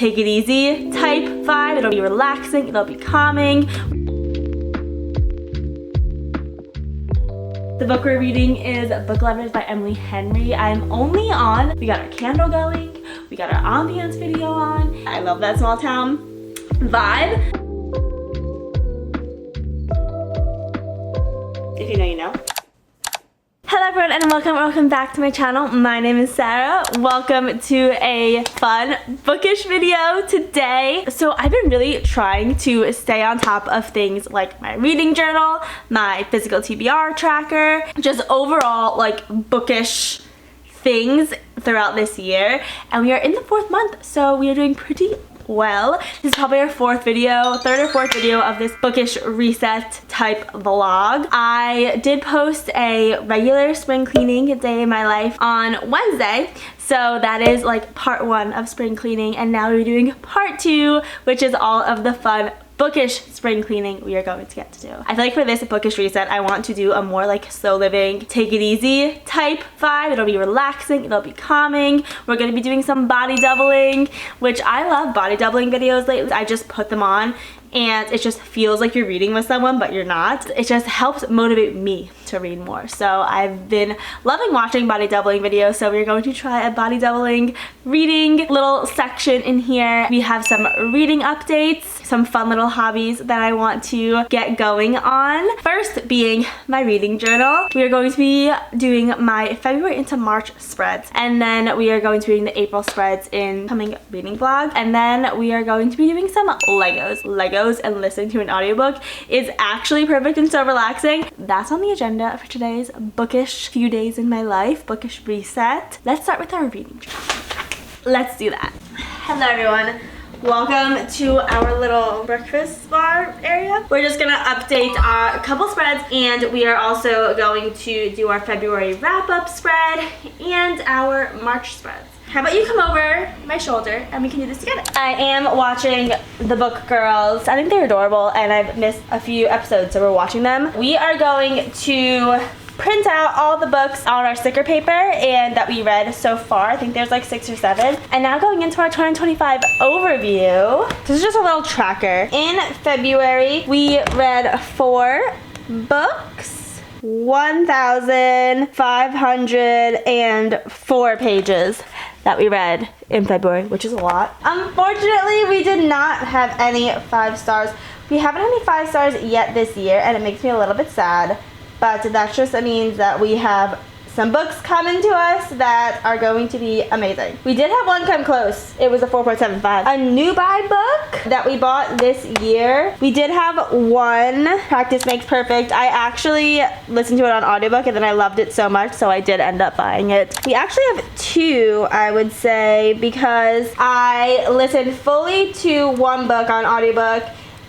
take it easy type vibe. It'll be relaxing, it'll be calming. The book we're reading is Book Lovers by Emily Henry. I'm only on. We got our candle going. We got our ambience video on. I love that small town vibe. If you know, you know. Hello everyone and welcome back to my channel. My name is Sarah. Welcome to a fun bookish video today. So I've been really trying to stay on top of things like my reading journal, my physical TBR tracker, just overall like bookish things throughout this year. And we are in the 4th month, so we are doing pretty well. This is probably our third or fourth video of this bookish reset type vlog. I did post a regular spring cleaning day in my life on Wednesday, so that is like part 1 of spring cleaning, and now we're doing part 2, which is all of the fun bookish spring cleaning we are going to get to do. I feel like for this bookish reset, I want to do a more like slow living, take it easy type vibe. It'll be relaxing, it'll be calming. We're gonna be doing some body doubling, which I love body doubling videos lately. I just put them on and it just feels like you're reading with someone, but you're not. It just helps motivate me to read more. So I've been loving watching body doubling videos, so we're going to try a body doubling reading little section in here. We have some reading updates, some fun little hobbies that I want to get going on. First being my reading journal. We are going to be doing my February into March spreads, and then we are going to be doing the April spreads in coming reading vlog, and then we are going to be doing some Legos and listening to an audiobook is actually perfect and so relaxing. That's on the agenda for today's bookish few days in my life, bookish reset. Let's start with our reading journal. Let's do that. Hello everyone. Welcome to our little breakfast bar area. We're just gonna update our couple spreads, and we are also going to do our February wrap-up spread and our March spreads. How about you come over my shoulder and we can do this together. I am watching The Book Girls. I think they're adorable and I've missed a few episodes, so we're watching them. We are going to print out all the books on our sticker paper and that we read so far. I think there's like 6 or 7. And now going into our 2025 overview. This is just a little tracker. In February, we read 4 books. 1,504 pages that we read in February, which is a lot. Unfortunately, we did not have any 5 stars. We haven't had any 5 stars yet this year, and it makes me a little bit sad, but that just means that we have some books coming to us that are going to be amazing. We did have one come close. It was a 4.75. A new buy book that we bought this year. We did have one, Practice Makes Perfect. I actually listened to it on audiobook and then I loved it so much, so I did end up buying it. We actually have 2, I would say, because I listened fully to one book on audiobook,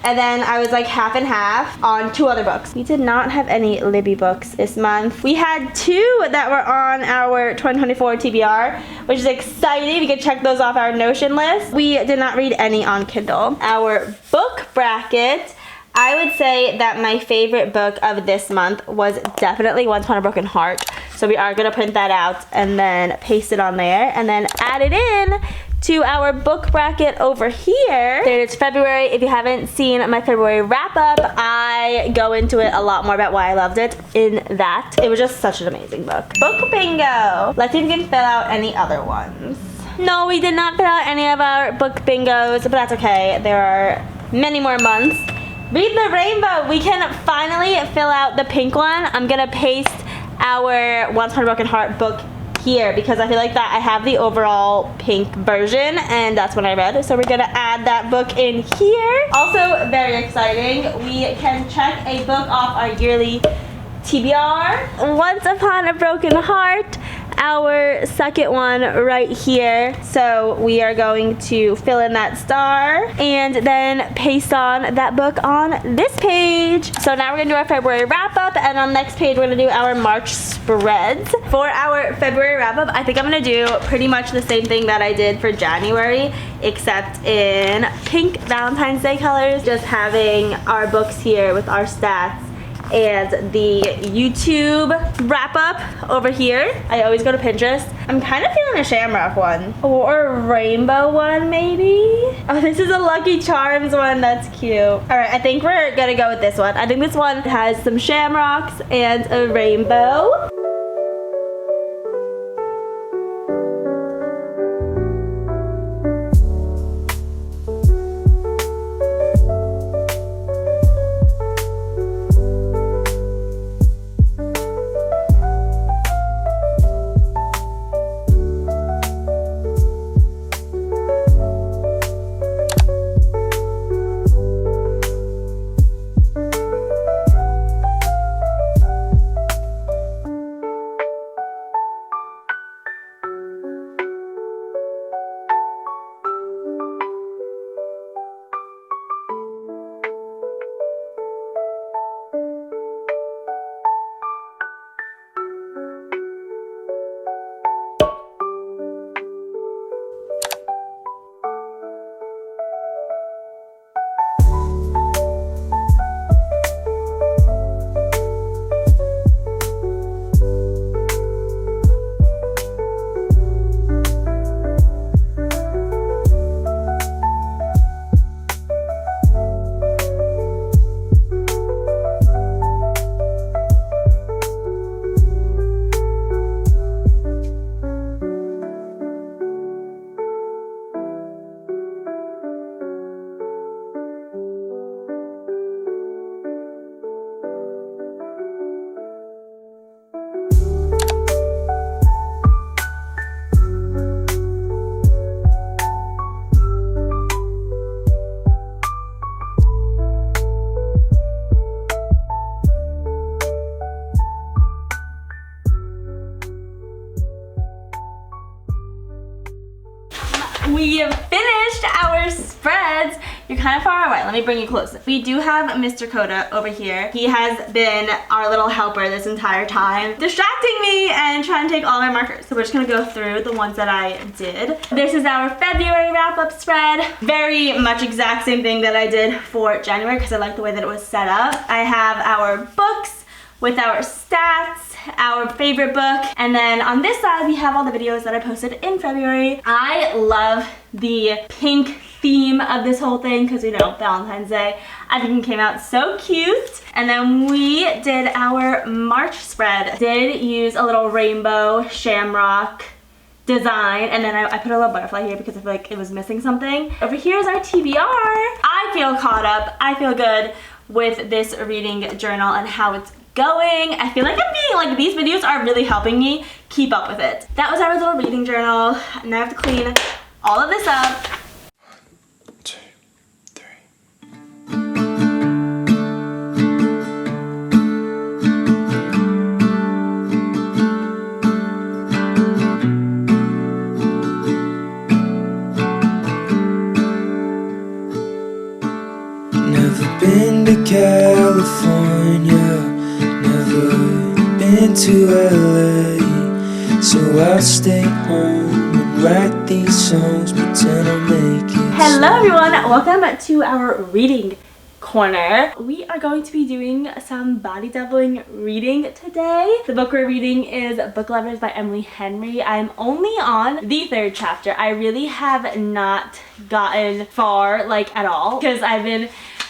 and then I was like half and half on 2 other books. We did not have any Libby books this month. We had 2 that were on our 2024 TBR, which is exciting. We can check those off our Notion list. We did not read any on Kindle. Our book bracket, I would say that my favorite book of this month was definitely Once Upon a Broken Heart. So we are gonna print that out and then paste it on there and then add it in to our book bracket over here. There it's February. If you haven't seen my February wrap up, I go into it a lot more about why I loved it in that. It was just such an amazing book. Book bingo. Let's see if we can fill out any other ones. No, we did not fill out any of our book bingos, but that's okay. There are many more months. Read the Rainbow. We can finally fill out the pink one. I'm gonna paste our Once Upon a Broken Heart book here because I feel like that I have the overall pink version and that's what I read, so we're gonna add that book in here. Also very exciting, we can check a book off our yearly TBR. Once Upon a Broken Heart, our second one right here. So we are going to fill in that star and then paste on that book on this page. So now we're gonna do our February wrap up, and on the next page we're gonna do our March spreads. For our February wrap up, I think I'm gonna do pretty much the same thing that I did for January, except in pink Valentine's Day colors, just having our books here with our stats and the YouTube wrap up over here. I always go to Pinterest. I'm kind of feeling a shamrock one or a rainbow one maybe. this is a Lucky Charms one. That's cute. Alright, I think we're gonna go with this one. I think this one has some shamrocks and a rainbow. We have finished our spreads. You're kind of far away. Let me bring you close. We do have Mr. Coda over here. He has been our little helper this entire time, distracting me and trying to take all our markers. So we're just gonna go through the ones that I did. This is our February wrap-up spread. Very much exact same thing that I did for January because I like the way that it was set up. I have our books with our stats, our favorite book, and then on this side we have all the videos that I posted in February. I love the pink theme of this whole thing because, you know, Valentine's Day. I think it came out so cute. And then we did our March spread. Did use a little rainbow shamrock design, and then I put a little butterfly here because I feel like it was missing something. Over here is our TBR. I feel caught up. I feel good with this reading journal and how it's going. I feel like I'm being like, these videos are really helping me keep up with it. That was our little reading journal. Now I have to clean all of this up. 1, 2, 3. Never been to California, been to LA, so I'll stay home and write these songs, pretend I'll make it. Hello everyone, welcome to our reading corner. We are going to be doing some body doubling reading today. The book we're reading is Book Lovers by Emily Henry. I'm only on the 3rd chapter. I really have not gotten far, like, at all, because I've been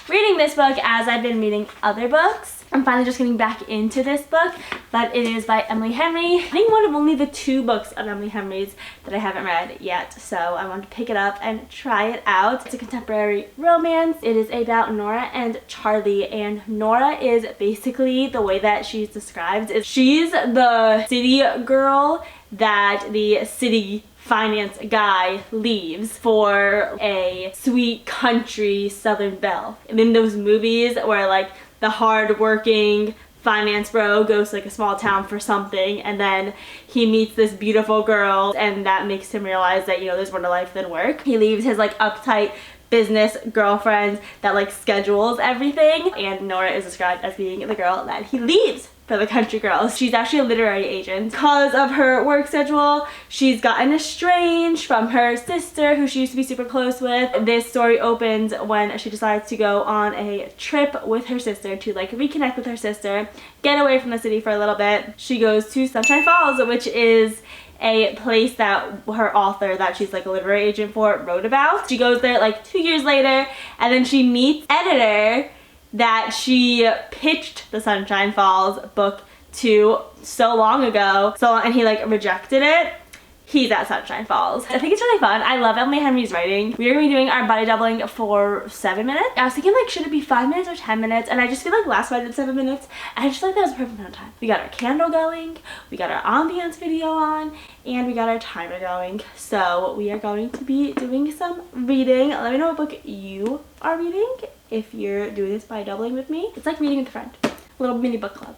reading this book as I've been reading other books. I'm finally just getting back into this book, but it is by Emily Henry. I think one of only the 2 books of Emily Henry's that I haven't read yet, so I wanted to pick it up and try it out. It's a contemporary romance. It is about Nora and Charlie, and Nora is basically, the way that she's described is she's the city girl that the city finance guy leaves for a sweet country southern belle. And in those movies where like the hard-working finance bro goes to like a small town for something, and then he meets this beautiful girl, and that makes him realize that, you know, there's more to life than work. He leaves his like uptight business girlfriend that like schedules everything, and Nora is described as being the girl that he leaves for the country girls. She's actually a literary agent. Because of her work schedule, she's gotten estranged from her sister, who she used to be super close with. This story opens when she decides to go on a trip with her sister to like reconnect with her sister, get away from the city for a little bit. She goes to Sunshine Falls, which is a place that her author that she's like a literary agent for wrote about. She goes there like 2 years later, and then she meets editor that she pitched the Sunshine Falls book to so long ago, and he like rejected it. He's at Sunshine Falls. I think it's really fun. I love Emily Henry's writing. We are going to be doing our body doubling for 7 minutes. I was thinking like, should it be 5 minutes or 10 minutes? And I just feel like last time I did 7 minutes, I just feel like that was a perfect amount of time. We got our candle going, we got our ambience video on, and we got our timer going. So we are going to be doing some reading. Let me know what book you are reading if you're doing this body doubling with me. It's like reading with a friend. A little mini book club.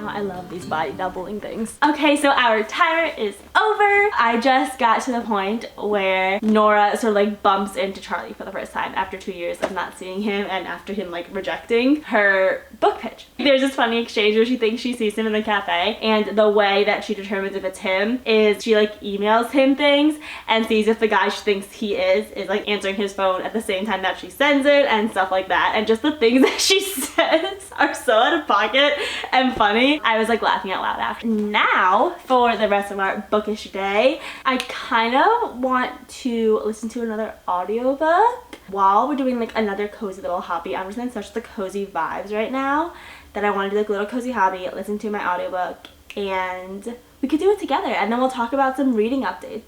now. I love these body doubling things. Okay, so our timer is over. I just got to the point where Nora sort of like bumps into Charlie for the first time after 2 years of not seeing him and after him like rejecting her book pitch. There's this funny exchange where she thinks she sees him in the cafe, and the way that she determines if it's him is she like emails him things and sees if the guy she thinks he is like answering his phone at the same time that she sends it and stuff like that. And just the things that she says are so out of pocket and funny. I was like laughing out loud after. Now for the rest of our bookish day, I kind of want to listen to another audiobook while we're doing like another cozy little hobby. I'm just in such the cozy vibes right now that I want to do like a little cozy hobby, listen to my audiobook, and we could do it together, and then we'll talk about some reading updates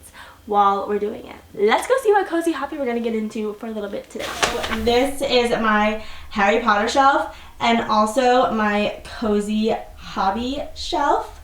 while we're doing it. Let's go see what cozy hobby we're gonna get into for a little bit today. This is my Harry Potter shelf and also my cozy hobby shelf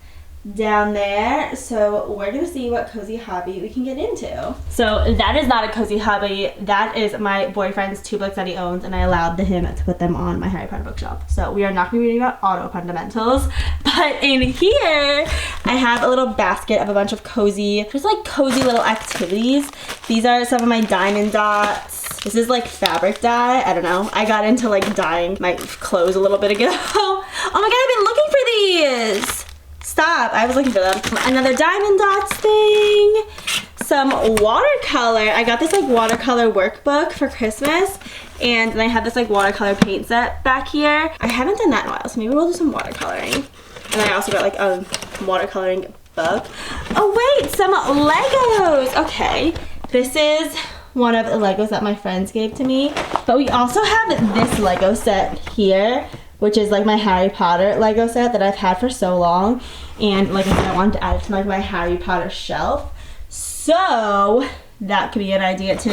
down there. So we're gonna see what cozy hobby we can get into. So that is not a cozy hobby. That is my boyfriend's 2 books that he owns, and I allowed him to put them on my Harry Potter bookshelf. So we are not gonna be reading about auto fundamentals, but in here I have a little basket of a bunch of cozy, just like cozy little activities. These are some of my diamond dots. This is like fabric dye. I don't know. I got into like dyeing my clothes a little bit ago. Oh my god, I've been looking for these. Stop, I was looking for them. Another diamond dots thing. Some watercolor. I got this like watercolor workbook for Christmas, and then I have this like watercolor paint set back here. I haven't done that in a while, so maybe we'll do some watercoloring. And then I also got like a watercoloring book. Oh wait, some Legos. Okay, this is one of the Legos that my friends gave to me. But we also have this Lego set here, which is like my Harry Potter Lego set that I've had for so long. And like I said, I wanted to add it to like my Harry Potter shelf. So that could be an idea too.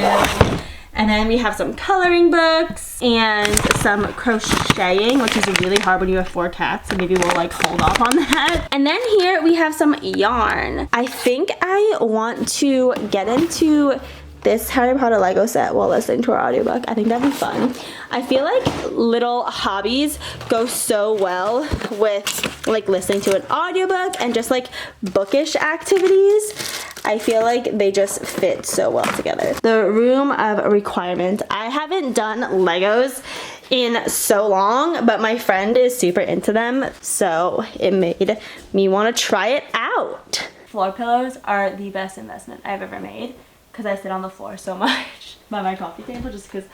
And then we have some coloring books and some crocheting, which is really hard when you have 4 cats, so maybe we'll like hold off on that. And then here we have some yarn. I think I want to get into this Harry Potter Lego set while listening to our audiobook. I think that'd be fun. I feel like little hobbies go so well with like listening to an audiobook and just like bookish activities. I feel like they just fit so well together. The room of requirement. I haven't done Legos in so long, but my friend is super into them, so it made me want to try it out. Floor pillows are the best investment I've ever made, because I sit on the floor so much by my coffee table, just because,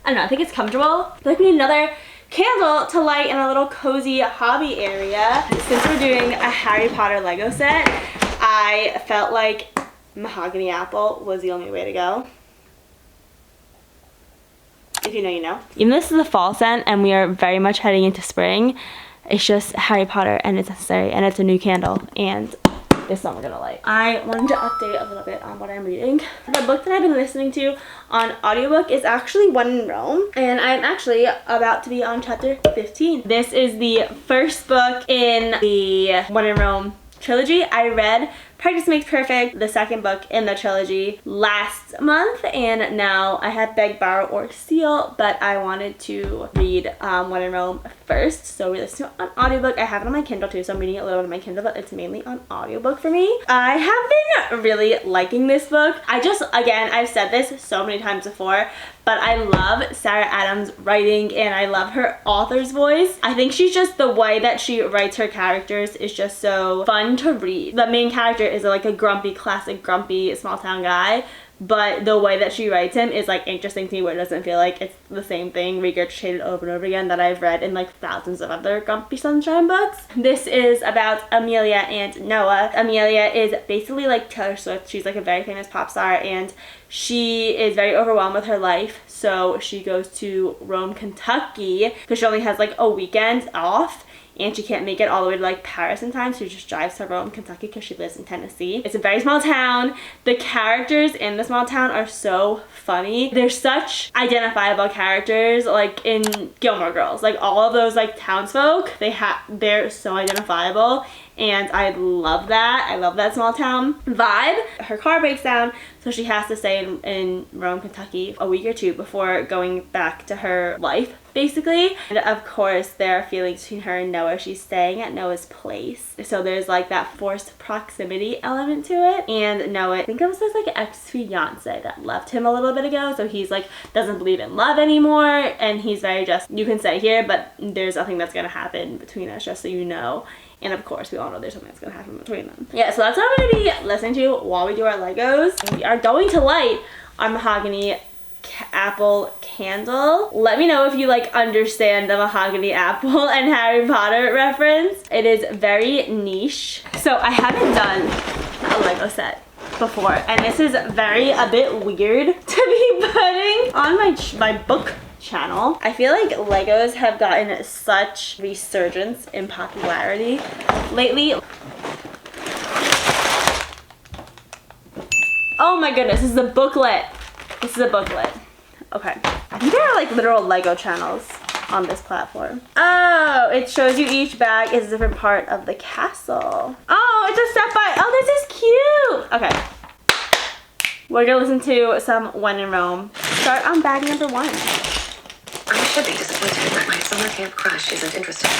I don't know, I think it's comfortable. I feel like we need another candle to light in a little cozy hobby area. Since we're doing a Harry Potter Lego set, I felt like mahogany apple was the only way to go. If you know, you know. Even though this is a fall scent and we are very much heading into spring, it's just Harry Potter and it's necessary, and it's a new candle, and this one we're gonna light. I wanted to update a little bit on what I'm reading. The book that I've been listening to on audiobook is actually When in Rome, and I'm actually about to be on chapter 15. This is the first book in the When in Rome trilogy. I read Practice Makes Perfect, the second book in the trilogy, last month, and now I have Beg, Borrow, or Steal, but I wanted to read When in Rome first, so we listen to it on audiobook. I have it on my Kindle too, so I'm reading it a little bit on my Kindle, but it's mainly on audiobook for me. I have been really liking this book. Again, I've said this so many times before, but I love Sarah Adams' writing and I love her author's voice. I think she's just, the way that she writes her characters is just so fun to read. The main character is like a grumpy, classic grumpy small town guy, but the way that she writes him is like interesting to me, where it doesn't feel like it's the same thing regurgitated over and over again that I've read in like thousands of other Grumpy Sunshine books. This is about Amelia and Noah. Amelia is basically like Taylor Swift. She's like a very famous pop star, and she is very overwhelmed with her life, so she goes to Rome, Kentucky, because she only has like a weekend off, and she can't make it all the way to like Paris in time, so she just drives to Rome, Kentucky, because she lives in Tennessee. It's a very small town. The characters in the small town are so funny. They're such identifiable characters, like in Gilmore Girls. Like all of those like townsfolk, they're so identifiable, and I love that. I love that small town vibe. Her car breaks down, so she has to stay in Rome, Kentucky a week or two before going back to her life basically. And of course, there are feelings between her and Noah. She's staying at Noah's place. So there's like that forced proximity element to it. And Noah, I think it was his like ex-fiance that left him a little bit ago. So he's like, doesn't believe in love anymore. And he's very just, you can stay here, but there's nothing that's gonna happen between us, just so you know. And of course, we all know there's something that's gonna happen between them. Yeah, so that's what I'm gonna be listening to while we do our Legos. We are going to light our mahogany apple candle. Let me know if you like understand the mahogany apple and Harry Potter reference. It is very niche. So I haven't done a Lego set before, and this is a bit weird to be putting on my book channel. I feel like Legos have gotten such resurgence in popularity lately. Oh my goodness, this is a booklet. This is a booklet. Okay. I think there are like literal Lego channels on this platform. Oh, it shows you each bag is a different part of the castle. Oh, it's a step by. Oh, this is cute. Okay. We're gonna listen to some When in Rome. Start on bag number 1. I should be disappointed that my summer camp crush isn't interested.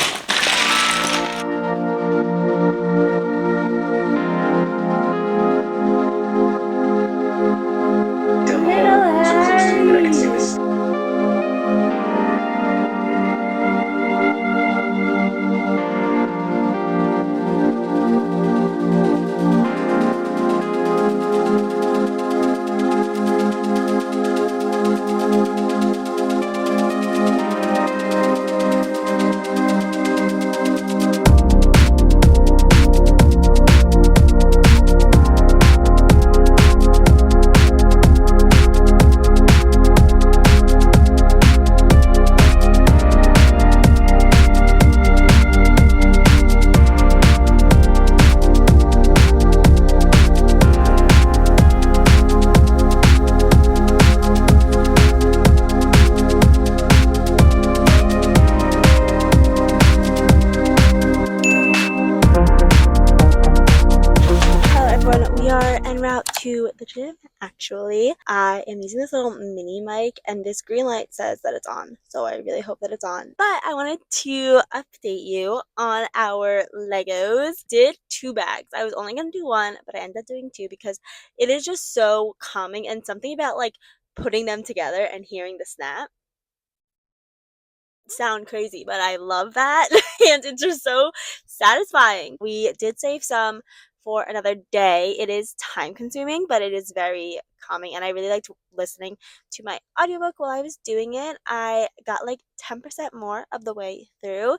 To the gym. Actually, I am using this little mini mic, and this green light says that it's on, so I really hope that it's on. But I wanted to update you on our Legos. Did 2 bags. I was only gonna do 1, but I ended up doing 2 because it is just so calming, and something about like putting them together and hearing the snap. Sound crazy, but I love that. And it's just so satisfying. We did save some for another day. It is time consuming, but it is very calming, and I really liked listening to my audiobook while I was doing it. I got like 10% more of the way through.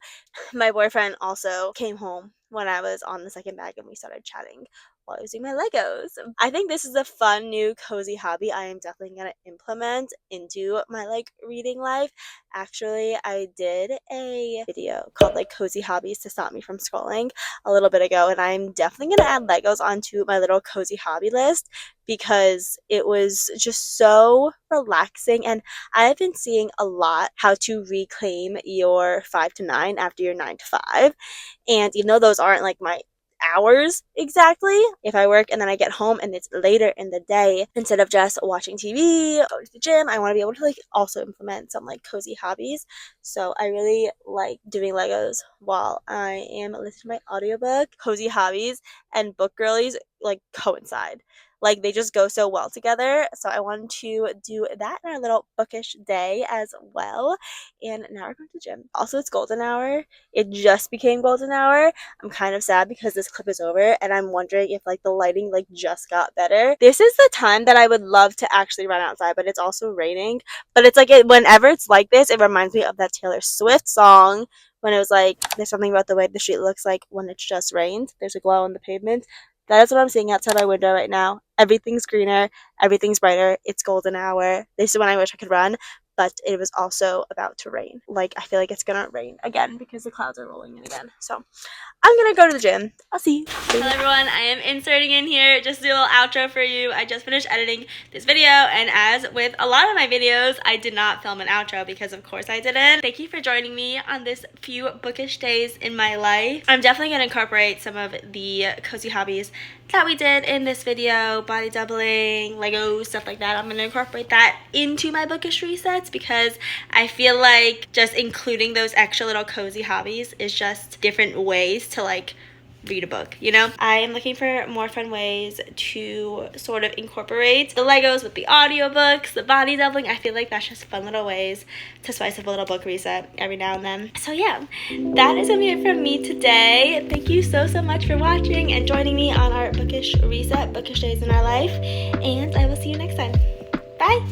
My boyfriend also came home when I was on the second bag, and we started chatting while I was doing my Legos. I think this is a fun new cozy hobby I am definitely going to implement into my like reading life. Actually, I did a video called like Cozy Hobbies to Stop Me From Scrolling a little bit ago, and I'm definitely going to add Legos onto my little cozy hobby list because it was just so relaxing. And I've been seeing a lot how to reclaim your 5 to 9 after your 9 to 5. And even though those aren't like my hours exactly, if I work and then I get home and it's later in the day, instead of just watching TV or to the gym, I want to be able to like also implement some like cozy hobbies. So I really like doing Legos while I am listening to my audiobook. Cozy hobbies and book girlies like coincide. Like they just go so well together. So I wanted to do that in our little bookish day as well. And now we're going to the gym. Also, it's golden hour. It just became golden hour. I'm kind of sad because this clip is over, and I'm wondering if like the lighting like just got better. This is the time that I would love to actually run outside, but it's also raining. But it's like whenever it's like this, it reminds me of that Taylor Swift song when it was like, there's something about the way the street looks like when it's just rained. There's a glow on the pavement. That is what I'm seeing outside my window right now. Everything's greener. Everything's brighter. It's golden hour. This is when I wish I could run, but it was also about to rain. Like, I feel like it's gonna rain again because the clouds are rolling in again. So I'm gonna go to the gym. I'll see you. Hello everyone, I am inserting in here just a little outro for you. I just finished editing this video, and as with a lot of my videos, I did not film an outro because of course I didn't. Thank you for joining me on this few bookish days in my life. I'm definitely gonna incorporate some of the cozy hobbies that we did in this video, body doubling, Legos, stuff like that. I'm gonna incorporate that into my bookish resets notes because I feel like just including those extra little cozy hobbies is just different ways to like read a book, you know? I am looking for more fun ways to sort of incorporate the Legos with the audiobooks, the body doubling. I feel like that's just fun little ways to spice up a little book reset every now and then. So yeah, that is gonna be it from me today. Thank you so much for watching and joining me on our bookish reset, bookish days in our life, and I will see you next time. Bye!